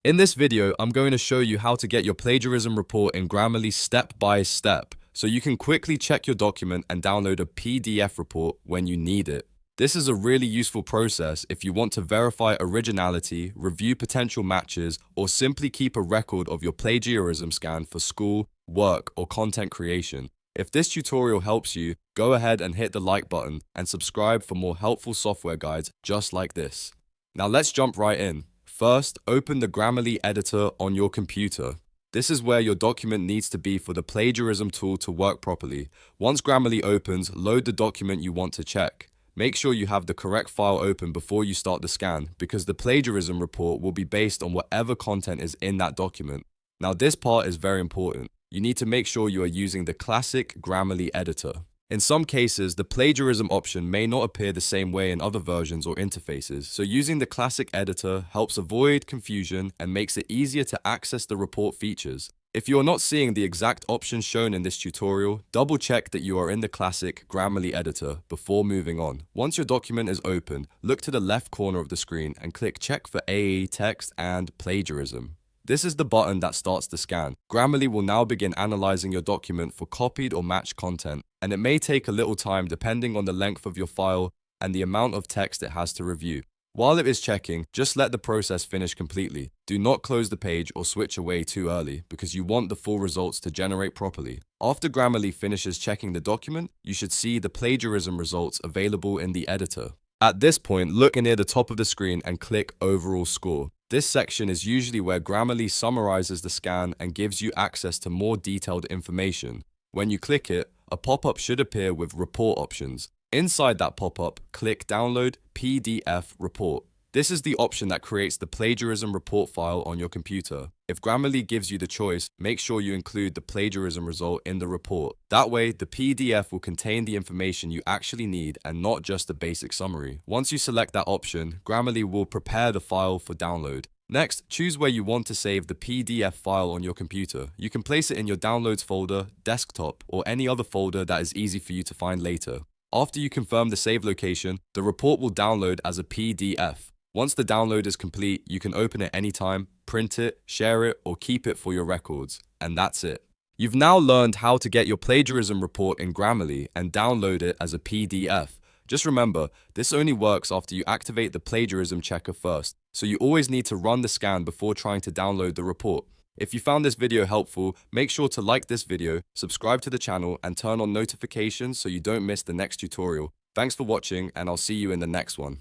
In this video, I'm going to show you how to get your plagiarism report in Grammarly step by step, so you can quickly check your document and download a PDF report when you need it. This is a really useful process if you want to verify originality, review potential matches, or simply keep a record of your plagiarism scan for school, work, or content creation. If this tutorial helps you, go ahead and hit the like button and subscribe for more helpful software guides just like this. Now let's jump right in. First, open the Grammarly editor on your computer. This is where your document needs to be for the plagiarism tool to work properly. Once Grammarly opens, load the document you want to check. Make sure you have the correct file open before you start the scan, because the plagiarism report will be based on whatever content is in that document. Now this part is very important. You need to make sure you are using the classic Grammarly editor. In some cases, the plagiarism option may not appear the same way in other versions or interfaces, so using the classic editor helps avoid confusion and makes it easier to access the report features. If you are not seeing the exact options shown in this tutorial, double check that you are in the classic Grammarly editor before moving on. Once your document is open, look to the left corner of the screen and click Check for AE text and plagiarism. This is the button that starts the scan. Grammarly will now begin analyzing your document for copied or matched content, and it may take a little time depending on the length of your file and the amount of text it has to review. While it is checking, just let the process finish completely. Do not close the page or switch away too early, because you want the full results to generate properly. After Grammarly finishes checking the document, you should see the plagiarism results available in the editor. At this point, look near the top of the screen and click Overall Score. This section is usually where Grammarly summarizes the scan and gives you access to more detailed information. When you click it, a pop-up should appear with report options. Inside that pop-up, click Download PDF Report. This is the option that creates the plagiarism report file on your computer. If Grammarly gives you the choice, make sure you include the plagiarism result in the report. That way, the PDF will contain the information you actually need and not just a basic summary. Once you select that option, Grammarly will prepare the file for download. Next, choose where you want to save the PDF file on your computer. You can place it in your Downloads folder, desktop, or any other folder that is easy for you to find later. After you confirm the save location, the report will download as a PDF. Once the download is complete, you can open it anytime, print it, share it, or keep it for your records. And that's it. You've now learned how to get your plagiarism report in Grammarly and download it as a PDF. Just remember, this only works after you activate the plagiarism checker first, so you always need to run the scan before trying to download the report. If you found this video helpful, make sure to like this video, subscribe to the channel, and turn on notifications so you don't miss the next tutorial. Thanks for watching, and I'll see you in the next one.